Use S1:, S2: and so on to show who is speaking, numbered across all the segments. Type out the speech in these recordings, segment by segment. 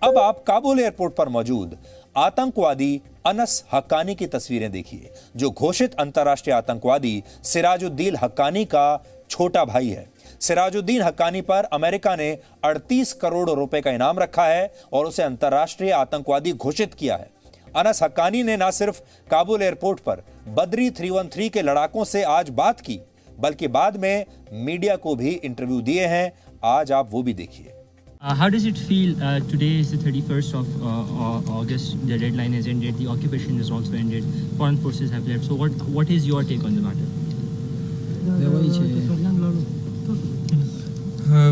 S1: अब आप काबुल एयरपोर्ट पर मौजूद आतंकवादी अनस हक्कानी की तस्वीरें देखिए, जो घोषित अंतर्राष्ट्रीय आतंकवादी सिराजुद्दीन हक्कानी का छोटा भाई है। सिराजुद्दीन हक्कानी पर अमेरिका ने 38 करोड़ रुपए का इनाम रखा है और उसे अंतर्राष्ट्रीय आतंकवादी घोषित किया है। अनस हक्कानी ने न सिर्फ काबुल एयरपोर्ट पर बद्री 313 के लड़ाकों से आज बात की, बल्कि बाद में मीडिया को भी इंटरव्यू दिए हैं। आज आप वो भी देखिए।
S2: How does it feel? Today is the 31st of August. The deadline has ended. The occupation is also ended. Foreign forces have left. So what is your take on the matter?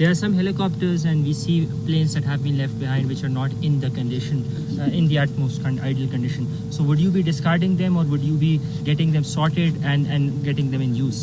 S2: There are some helicopters and we see planes that have been left behind which are not in the condition, in the utmost ideal condition. So would you be discarding them or would you be getting them sorted and getting them in use?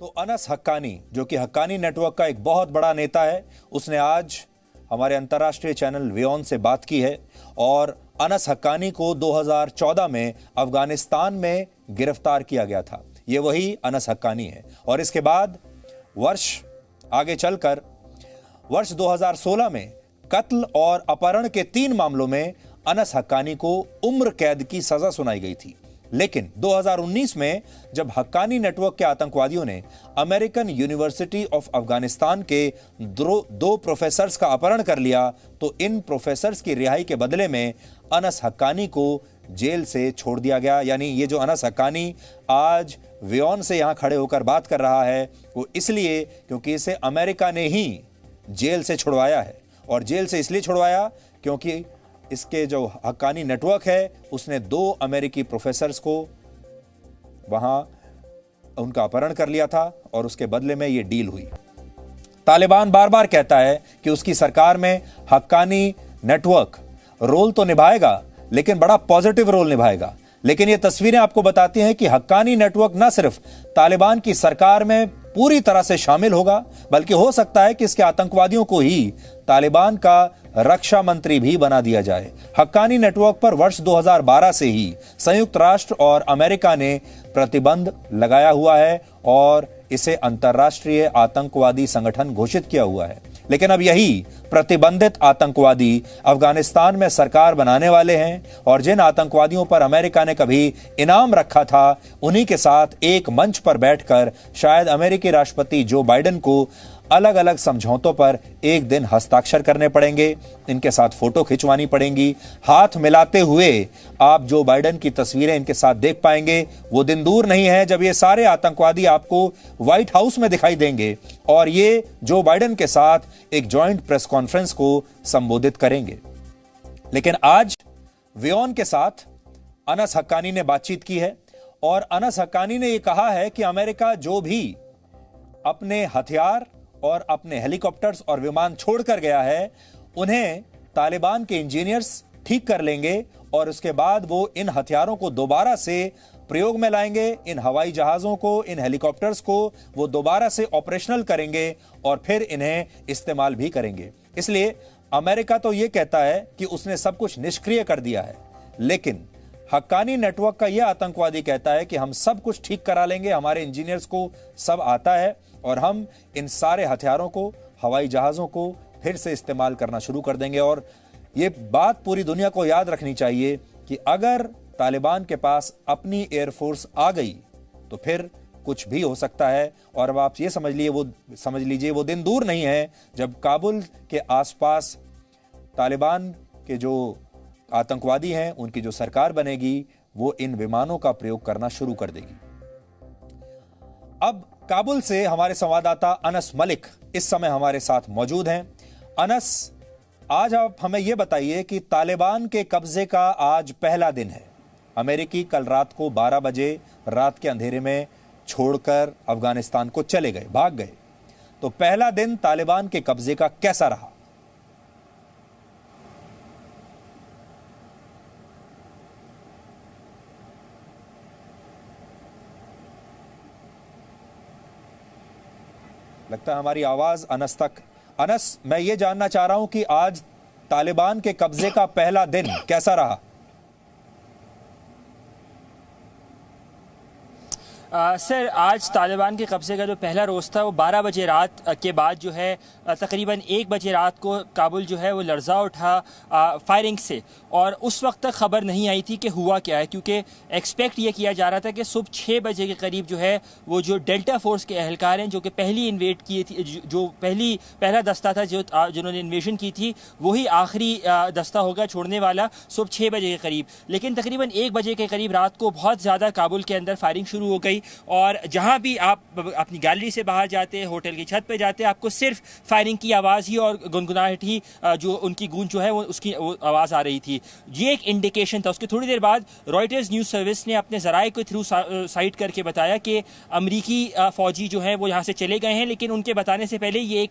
S1: तो अनस हक्कानी, जो कि Haqqani network का एक बहुत बड़ा नेता है, उसने आज हमारे अंतर्राष्ट्रीय चैनल वियोन से बात की है और अनस हक्कानी को 2014 में अफगानिस्तान में गिरफ्तार किया गया था। ये वही अनस हक्कानी है और इसके बाद वर्ष आगे चलकर वर्ष 2016 में कत्ल और अपहरण के 3 मामलों में अनस हक्कानी को उम्र कैद की सजा सुनाई गई थी। लेकिन 2019 में जब हक्कानी नेटवर्क के आतंकवादियों ने अमेरिकन यूनिवर्सिटी ऑफ अफगानिस्तान के 2 प्रोफेसर्स का अपहरण कर लिया, तो इन प्रोफेसर्स की रिहाई के बदले में अनस हक्कानी को जेल से छोड़ दिया गया। यानी ये जो अनस हक्कानी आज वियोन से यहाँ खड़े होकर बात कर रहा है वो इसलिए क्योंकि इसे अमेरिका ने ही जेल से छुड़वाया है। और जेल से इसलिए छुड़वाया क्योंकि इसके जो हक्कानी नेटवर्क है उसने 2 अमेरिकी प्रोफेसर्स को वहां उनका अपहरण कर लिया था और उसके बदले में ये डील हुई। तालिबान बार बार कहता है कि उसकी सरकार में हक्कानी नेटवर्क रोल तो निभाएगा लेकिन बड़ा पॉजिटिव रोल निभाएगा। लेकिन ये तस्वीरें आपको बताती हैं कि हक्कानी नेटवर्क न सिर्फ तालिबान की सरकार में पूरी तरह से शामिल होगा बल्कि हो सकता है कि इसके आतंकवादियों को ही तालिबान का रक्षा मंत्री भी बना दिया जाए। हक्कानी नेटवर्क पर वर्ष 2012 से ही संयुक्त राष्ट्र और अमेरिका ने प्रतिबंध लगाया हुआ है और इसे अंतर्राष्ट्रीय आतंकवादी संगठन घोषित किया हुआ है। लेकिन अब यही प्रतिबंधित आतंकवादी अफगानिस्तान में सरकार बनाने वाले हैं और जिन आतंकवादियों पर अमेरिका ने कभी इनाम रखा था उन्हीं के साथ एक मंच पर बैठकर शायद अमेरिकी राष्ट्रपति जो बाइडेन को अलग अलग समझौतों पर एक दिन हस्ताक्षर करने पड़ेंगे, इनके साथ फोटो खिंचवानी पड़ेंगी। हाथ मिलाते हुए आप जो बाइडेन की तस्वीरें इनके साथ देख पाएंगे। वो दिन दूर नहीं है जब ये सारे आतंकवादी आपको व्हाइट हाउस में दिखाई देंगे और ये जो बाइडेन के साथ एक जॉइंट प्रेस कॉन्फ्रेंस को संबोधित करेंगे। लेकिन आज वियोन के साथ अनस हक्कानी ने बातचीत की है और अनस हक्कानी ने यह कहा है कि अमेरिका जो भी अपने हथियार और अपने हेलीकॉप्टर्स और विमान छोड़कर गया है उन्हें तालिबान के इंजीनियर्स ठीक कर लेंगे और उसके बाद वो इन हथियारों को दोबारा से प्रयोग में लाएंगे। इन हवाई जहाजों को, इन हेलीकॉप्टर्स को वो दोबारा से ऑपरेशनल करेंगे और फिर इन्हें इस्तेमाल भी करेंगे। इसलिए अमेरिका तो ये कहता है कि उसने सब कुछ निष्क्रिय कर दिया है, लेकिन हक्कानी नेटवर्क का यह आतंकवादी कहता है कि हम सब कुछ ठीक करा लेंगे, हमारे इंजीनियर्स को सब आता है और हम इन सारे हथियारों को, हवाई जहाजों को फिर से इस्तेमाल करना शुरू कर देंगे। और ये बात पूरी दुनिया को याद रखनी चाहिए कि अगर तालिबान के पास अपनी एयरफोर्स आ गई तो फिर कुछ भी हो सकता है। और अब आप ये समझ लीजिए वो दिन दूर नहीं है जब काबुल के आसपास तालिबान के जो आतंकवादी हैं, उनकी जो सरकार बनेगी वो इन विमानों का प्रयोग करना शुरू कर देगी। अब काबुल से हमारे संवाददाता अनस मलिक इस समय हमारे साथ मौजूद हैं। अनस, आज आप हमें यह बताइए कि तालिबान के कब्जे का आज पहला दिन है। अमेरिकी कल रात को 12 बजे रात के अंधेरे में छोड़कर अफगानिस्तान को चले गए, भाग गए। तो पहला दिन तालिबान के कब्जे का कैसा रहा? लगता है हमारी आवाज अनस तक। अनस, मैं ये जानना चाह रहा हूं कि आज तालिबान के कब्जे का पहला दिन कैसा रहा?
S3: सर, आज तालिबान के कब्ज़े का जो पहला रोज़ था वो 12 बजे रात के बाद जो है तकरीबन 1 बजे रात को काबुल जो है वो लर्जा उठा फायरिंग से, और उस वक्त तक खबर नहीं आई थी कि हुआ क्या है, क्योंकि एक्सपेक्ट ये किया जा रहा था कि सुबह 6 बजे के करीब जो है वो जो डेल्टा फोर्स के एहलकार हैं जो कि पहली इन्वेट की थी, जो पहला दस्ता था जिन्होंने इन्वेशन की थी, वही आखिरी दस्ता होगा छोड़ने वाला सुबह 6 बजे के करीब। लेकिन तकरीबन 1 बजे के करीब रात को बहुत ज़्यादा काबुल के अंदर फायरिंग शुरू हो गई, और जहां भी आप अपनी गैलरी से बाहर जाते, होटल की छत पे जाते, आपको सिर्फ फायरिंग की आवाज़ ही और गुनगुनाहट ही जो उनकी गूंज जो है वो उसकी आवाज़ आ रही थी। ये एक इंडिकेशन था। उसके थोड़ी देर बाद रॉयटर्स न्यूज़ सर्विस ने अपने ज़राए के थ्रू साइट करके बताया कि अमरीकी फ़ौजी जो हैं वो यहाँ से चले गए हैं, लेकिन उनके बताने से पहले ये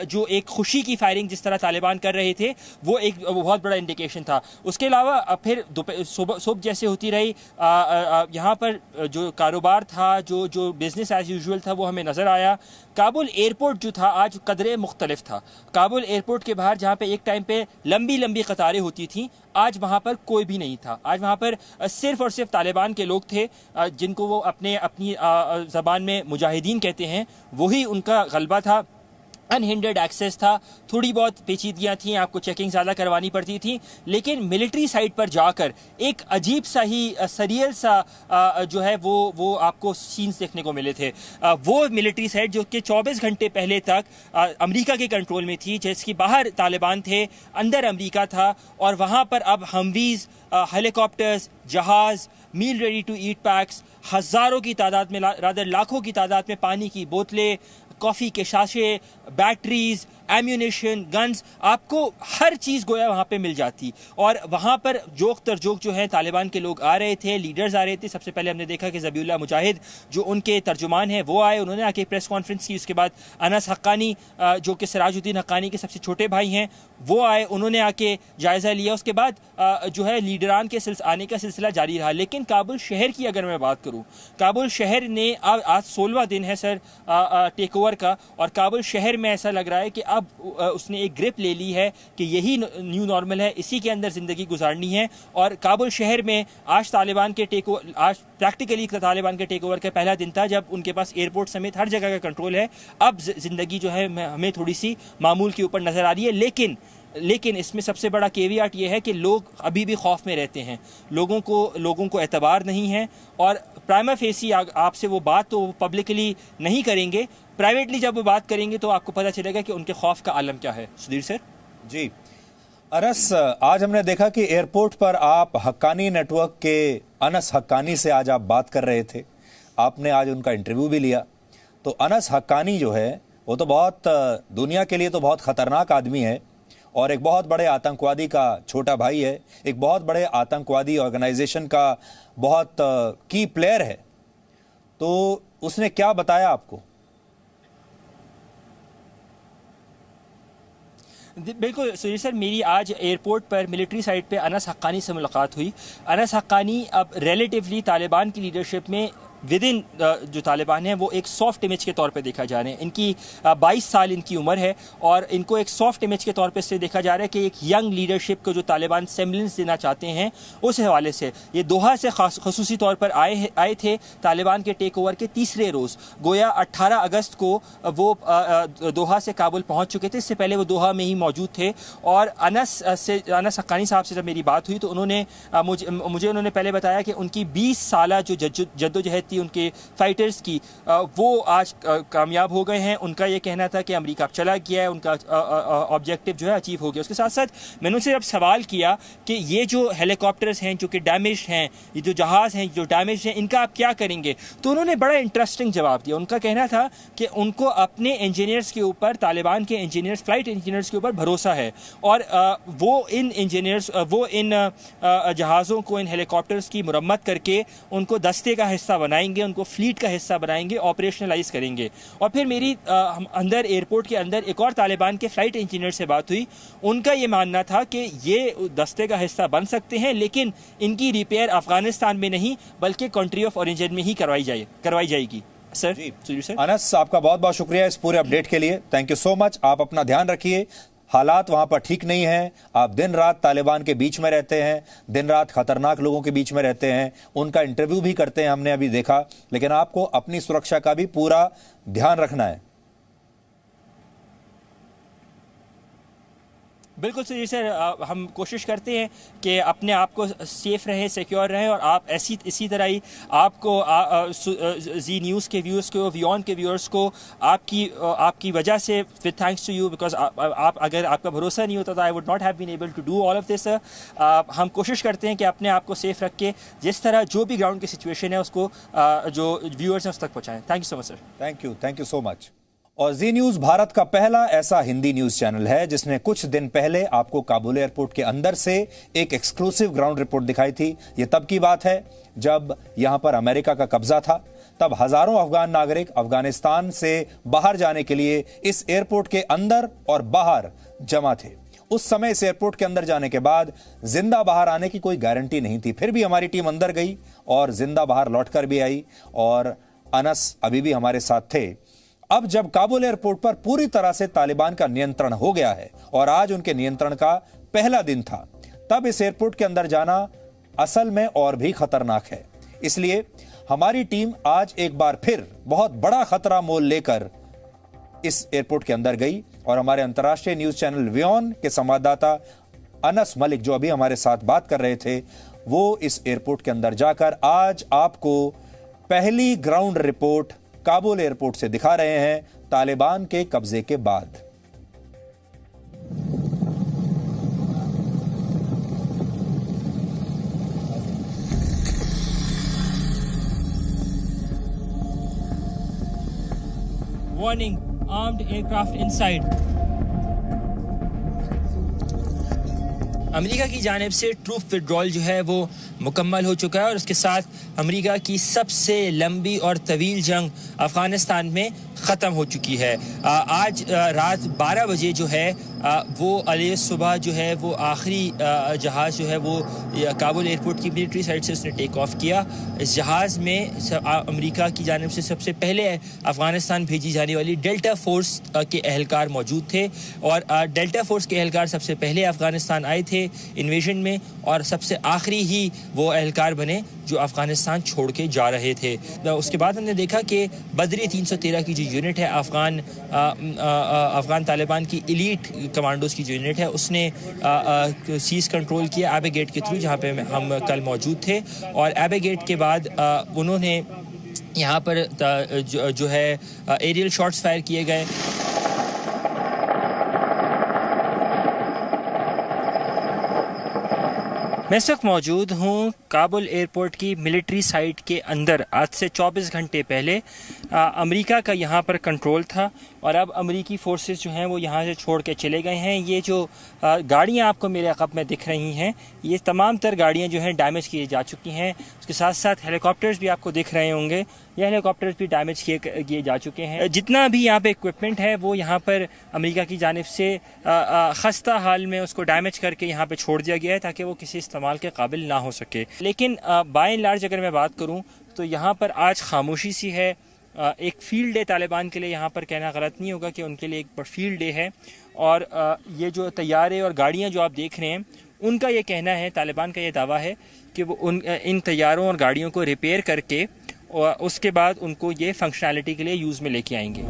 S3: जो एक खुशी की फायरिंग जिस तरह तालिबान कर रहे थे वो एक बहुत बड़ा इंडिकेशन था। उसके अलावा फिर सुबह जैसे होती रही, यहाँ पर जो कारोबार था, जो बिजनेस एज यूजुअल था वो हमें नजर आया। काबुल एयरपोर्ट जो था आज कदरे मुख्तलिफ था। काबुल एयरपोर्ट के बाहर जहाँ पे एक टाइम पे लंबी लंबी कतारें होती थीं, आज वहाँ पर कोई भी नहीं था। आज वहाँ पर सिर्फ और सिर्फ तालिबान के लोग थे, जिनको वो अपनी ज़बान में मुजाहिदीन कहते हैं, वही उनका गलबा था। अनहिंडर्ड एक्सेस था, थोड़ी बहुत पेचीदगियाँ थीं, आपको चेकिंग ज़्यादा करवानी पड़ती थी, लेकिन मिलिट्री साइट पर जाकर एक अजीब सा ही सरियल सा जो है वो आपको सीन्स देखने को मिले थे। वो मिलिट्री साइट जो कि 24 घंटे पहले तक अमेरिका के कंट्रोल में थी, जिसकी बाहर तालिबान थे, अंदर अमेरिका था, और वहाँ पर अब हमवीज़, हेलीकॉप्टर्स, जहाज़, meal ready to eat packs, हज़ारों की तादाद में, रादर लाखों की तादाद में पानी की बोतलें, कॉफ़ी के शाशे, बैटरीज, एम्यूनेशन, गन्स, आपको हर चीज़ गोया वहाँ पे मिल जाती। और वहाँ पर जोक तरजोक जो है तालिबान के लोग आ रहे थे, लीडर्स आ रहे थे। सबसे पहले हमने देखा कि ज़बीउल्लाह मुजाहिद जो उनके तर्जुमान हैं वो आए, उन्होंने आके प्रेस कॉन्फ्रेंस की। उसके बाद अनस हक्कानी जो कि सिराजुद्दीन हक्कानी के सबसे छोटे भाई हैं वो आए, उन्होंने आके जायज़ा लिया। उसके बाद जो है लीडरान के आने का सिलसिला जारी रहा। लेकिन काबुल शहर की अगर मैं बात करूँ, काबुल शहर ने आज 16वां दिन है सर टेक ओवर का, और काबुल शहर में ऐसा लग रहा है कि अब उसने एक ग्रिप ले ली है कि यही न्यू नॉर्मल है, इसी के अंदर ज़िंदगी गुजारनी है। और काबुल शहर में आज प्रैक्टिकली तालिबान के टेक ओवर का पहला दिन था, जब उनके पास एयरपोर्ट समेत हर जगह का कंट्रोल है। अब ज़िंदगी जो है हमें थोड़ी सी मामूल के ऊपर नज़र आ रही है, लेकिन इसमें सबसे बड़ा केवियाट ये है कि लोग अभी भी खौफ में रहते हैं, लोगों को एतबार नहीं है, और प्राइमा फेसी आपसे वो बात तो पब्लिकली नहीं करेंगे, प्राइवेटली जब वो बात करेंगे तो आपको पता चलेगा कि उनके खौफ का आलम क्या है। सुधीर सर
S1: जी। अनस, आज हमने देखा कि एयरपोर्ट पर आप हक्कानी नेटवर्क के अनस हक्कानी से आज आप बात कर रहे थे, आपने आज उनका इंटरव्यू भी लिया। तो अनस हक्कानी जो है वो तो बहुत दुनिया के लिए तो बहुत ख़तरनाक आदमी है, और एक बहुत बड़े आतंकवादी का छोटा भाई है, एक बहुत बड़े आतंकवादी ऑर्गेनाइजेशन का बहुत की प्लेयर है। तो उसने क्या बताया आपको?
S3: बिल्कुल सुधीर सर, मेरी आज एयरपोर्ट पर मिलिट्री साइट पे अनस हक्कानी से मुलाकात हुई। अनस हक्कानी अब रिलेटिवली तालिबान की लीडरशिप में विद इन जो तालिबान है वो एक सॉफ्ट इमेज के तौर पे देखा जा रहे हैं। इनकी 22 साल इनकी उम्र है, और इनको एक सॉफ्ट इमेज के तौर पे इससे देखा जा रहा है कि एक यंग लीडरशिप को जो तालिबान सेम्बलेंस देना चाहते हैं, उस हवाले से ये दोहा से खसूसी तौर पर आए थे तालिबान के टेक ओवर के तीसरे रोज़। गोया 18 अगस्त को वो दोहा से काबुल पहुँच चुके थे, इससे पहले वो दोहा में ही मौजूद थे। और अनस हक्कानी साहब से जब मेरी बात हुई तो उन्होंने मुझे उन्होंने पहले बताया कि उनकी 20 साल जो जद्दोजहद थी उनके फाइटर्स की, वो आज कामयाब हो गए हैं। उनका ये कहना था कि अमेरिका अब चला गया है, उनका ऑब्जेक्टिव जो है अचीव हो गया। उसके साथ साथ मैंने उनसे अब सवाल किया कि ये जो हेलीकॉप्टर्स हैं जो कि डैमेज हैं, ये जो जहाज़ हैं जो डैमेज हैं, इनका आप क्या करेंगे? तो उन्होंने बड़ा इंटरेस्टिंग जवाब दिया। उनका कहना था कि उनको अपने इंजीनियर्स के ऊपर, तालिबान के इंजीनियर्स, फ्लाइट इंजीनियर्स के ऊपर भरोसा है और वो इन इंजीनियर्स, वो इन जहाज़ों को, इन हेलीकॉप्टर्स की मुरम्मत करके उनको दस्ते का हिस्सा बनाएंगे, उनको फ्लीट का हिस्सा बनाएंगे, ऑपरेशनलाइज करेंगे। और फिर मेरी अंदर एयरपोर्ट के अंदर एक और तालिबान के फ्लाइट इंजीनियर से बात हुई। उनका ये मानना था कि ये दस्ते का हिस्सा बन सकते हैं, लेकिन इनकी रिपेयर अफगानिस्तान में नहीं बल्कि कंट्री ऑफ ओरिजिन में ही करवाई जाएगी। सर जी सर।
S1: अनस, आपका बहुत बहुत शुक्रिया इस पूरे अपडेट के लिए। Thank you so much. आप अपना ध्यान रखिए, हालात वहां पर ठीक नहीं हैं। आप दिन रात तालिबान के बीच में रहते हैं, दिन रात खतरनाक लोगों के बीच में रहते हैं, उनका इंटरव्यू भी करते हैं, हमने अभी देखा। लेकिन आपको अपनी सुरक्षा का भी पूरा ध्यान रखना है।
S3: बिल्कुल सर, सर हम कोशिश करते हैं कि अपने आप को सेफ रहें, सिक्योर रहें और आप इसी तरह ही आपको जी न्यूज़ के व्यूअर्स को, वियॉन के व्यूअर्स को आपकी वजह से, with thanks to you, because आप अगर आपका भरोसा नहीं होता तो I would not have been able to do all of this. हम कोशिश करते हैं कि अपने आप को सेफ रख के जिस तरह जो भी ग्राउंड की सिचुएशन है उसको जो व्यूअर्स हैं उस तक पहुँचाएँ। Thank you so much sir.
S1: Thank you so much. और जी न्यूज भारत का पहला ऐसा हिंदी न्यूज चैनल है जिसने कुछ दिन पहले आपको काबुल एयरपोर्ट के अंदर से एक एक्सक्लूसिव ग्राउंड रिपोर्ट दिखाई थी। यह तब की बात है जब यहां पर अमेरिका का कब्जा था। तब हजारों अफगान नागरिक अफगानिस्तान से बाहर जाने के लिए इस एयरपोर्ट के अंदर और बाहर जमा थे। उस समय इस एयरपोर्ट के अंदर जाने के बाद जिंदा बाहर आने की कोई गारंटी नहीं थी। फिर भी हमारी टीम अंदर गई और जिंदा बाहर लौटकर भी आई और अनस अभी भी हमारे साथ थे। अब जब काबुल एयरपोर्ट पर पूरी तरह से तालिबान का नियंत्रण हो गया है और आज उनके नियंत्रण का पहला दिन था, तब इस एयरपोर्ट के अंदर जाना असल में और भी खतरनाक है। इसलिए हमारी टीम आज एक बार फिर बहुत बड़ा खतरा मोल लेकर इस एयरपोर्ट के अंदर गई और हमारे अंतर्राष्ट्रीय न्यूज चैनल वियॉन के संवाददाता अनस मलिक, जो अभी हमारे साथ बात कर रहे थे, वो इस एयरपोर्ट के अंदर जाकर आज आपको पहली ग्राउंड रिपोर्ट काबुल एयरपोर्ट से दिखा रहे हैं तालिबान के कब्जे के बाद।
S3: Warning, armed aircraft inside. America की जानिब से ट्रूप विड्रॉल जो है वो मुकम्मल हो चुका है और उसके साथ अमेरिका की सबसे लंबी और तवील जंग अफ़गानिस्तान में ख़त्म हो चुकी है। आज रात 12 बजे जो है वो अलग सुबह जो है वो आखिरी जहाज़ जो है वो काबुल एयरपोर्ट की मिलिट्री साइड से उसने टेक ऑफ किया। इस जहाज़ में अमेरिका की जानिब से सबसे पहले अफ़गानिस्तान भेजी जाने वाली डेल्टा फोर्स के एहलकार मौजूद थे और डेल्टा फोर्स के एहलकार सबसे पहले अफ़गानिस्तान आए थे इन्वेजन में और सबसे आखिरी ही वो एहलकार बने जो अफ़गानिस्तान छोड़ के जा रहे थे। उसके बाद हमने देखा कि बदरी 313 की जो यूनिट है अफ़गान तालिबान की एलीट कमांडोज की जो यूनिट है उसने सीज कंट्रोल किया एबे गेट के थ्रू, जहाँ पे हम कल मौजूद थे। और एबे गेट के बाद उन्होंने यहाँ पर जो है एरियल शॉट्स फायर किए गए। मैं इस वक्त मौजूद हूँ काबुल एयरपोर्ट की मिलिट्री साइट के अंदर। आज से 24 घंटे पहले अमेरिका का यहाँ पर कंट्रोल था और अब अमेरिकी फोर्सेस जो हैं वो यहाँ से छोड़ के चले गए हैं। ये जो गाड़ियाँ आपको मेरे अक़ब में दिख रही हैं, ये तमाम तर गाड़ियाँ जो हैं डैमेज किए जा चुकी हैं। उसके साथ साथ हेलीकॉप्टर्स भी आपको दिख रहे होंगे, ये हेलीकॉप्टर्स भी डैमेज किए जा चुके हैं। जितना भी यहाँ पे इक्विपमेंट है वो यहाँ पर अमेरिका की जानिब से खस्ता हाल में उसको डैमेज करके यहाँ पे छोड़ दिया गया है ताकि वो किसी इस्तेमाल के काबिल ना हो सके। लेकिन बाय एंड लार्ज अगर मैं बात करूँ तो यहाँ पर आज खामोशी सी है। एक फील्ड डे तालिबान के लिए यहाँ पर कहना गलत नहीं होगा कि उनके लिए एक फील्ड डे है। और ये जो तैयारे और गाड़ियाँ जो आप देख रहे हैं उनका ये कहना है, तालिबान का ये दावा है कि वो इन तैयारों और गाड़ियों को रिपेयर करके और उसके बाद उनको ये फंक्शनैलिटी के लिए यूज़ में लेके आएंगे।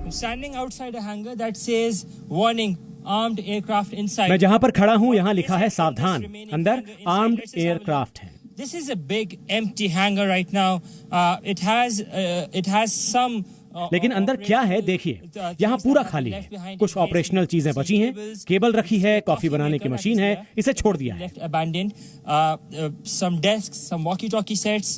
S3: I'm standing outside a hangar that says warning,
S2: armed aircraft inside.
S4: मैं जहां पर खड़ा हूं यहां लिखा है सावधान, अंदर आर्म्ड एयरक्राफ्ट हैं।
S2: This is a big empty hangar right now. It has some.
S4: लेकिन अंदर क्या है देखिए, यहाँ पूरा खाली है। कुछ ऑपरेशनल चीजें बची हैं, केबल रखी है, कॉफी बनाने की मशीन है, इसे छोड़ दिया है।
S2: Some desks, some walkie-talkie sets.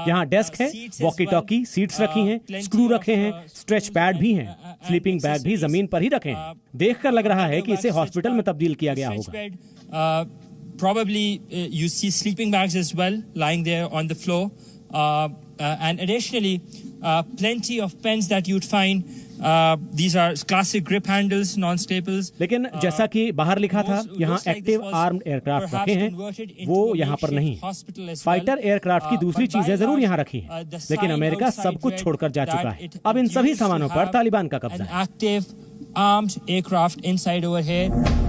S4: यहाँ डेस्क है, वॉकी टॉकी, सीट्स रखी हैं, स्क्रू रखे हैं, स्ट्रेच पैड भी हैं, स्लीपिंग बैग भी जमीन पर ही रखे हैं। देखकर लग रहा है कि इसे हॉस्पिटल में तब्दील किया गया होगा।
S2: Probably you see sleeping bags as well lying there on the floor, and additionally plenty of pens that you'd find. These are classic grip handles, non-staples.
S4: लेकिन जैसा कि बाहर लिखा था, यहाँ एक्टिव आर्म्ड एयरक्राफ्ट रखे हैं, वो यहाँ पर नहीं। फाइटर एयरक्राफ्ट की दूसरी चीजें जरूर यहाँ रखी हैं, लेकिन अमेरिका सब कुछ छोड़कर जा चुका है। अब इन सभी सामानों पर तालिबान का कब्जा है।
S2: Active armed aircraft inside over here.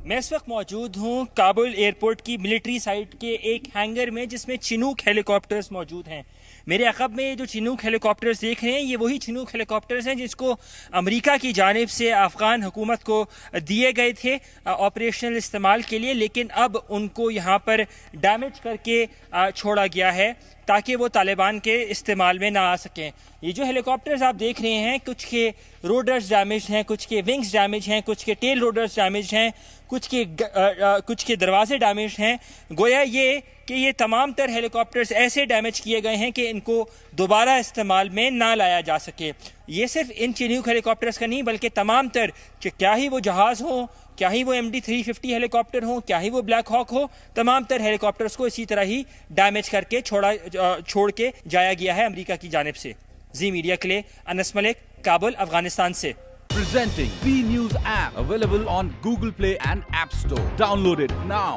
S2: मैं इस वक्त मौजूद हूँ काबुल एयरपोर्ट की मिलिट्री साइट के एक हैंगर में, जिसमें चिनूक हेलीकॉप्टर्स मौजूद हैं। मेरे अक़ब में जो चिनूक हेलीकॉप्टर्स देख रहे हैं, ये वही चिनूक हेलीकॉप्टर्स हैं जिसको अमेरिका की जानिब से अफ़गान हुकूमत को दिए गए थे ऑपरेशनल इस्तेमाल के लिए, लेकिन अब उनको यहाँ पर डैमेज करके छोड़ा गया है ताकि वो तालिबान के इस्तेमाल में ना आ सकें। ये जो हेलीकॉप्टर्स आप देख रहे हैं, कुछ के रोडर्स डैमेज हैं, कुछ के विंग्स डैमेज हैं, कुछ के टेल रोडर्स डैमेज हैं, कुछ के दरवाजे डैमेज हैं। गोया ये कि ये तमाम तर हेलीकॉप्टर्स ऐसे डैमेज किए गए हैं कि इनको दोबारा इस्तेमाल में ना लाया जा सके। ये सिर्फ इन चिनूक हेलीकॉप्टर्स का नहीं, बल्कि तमाम तर, क्या ही वो जहाज़ हो, क्या ही वो MD-350 हेलीकॉप्टर हो, क्या ही वो ब्लैक हॉक हो, तमाम तर हेलीकॉप्टर्स को इसी तरह ही डैमेज करके छोड़ के जाया गया है अमेरिका की जानिब से। जी मीडिया के लिए अनस मलिक, काबुल, अफगानिस्तान से।
S5: Presenting V News app, available on Google Play and App Store. Download it now.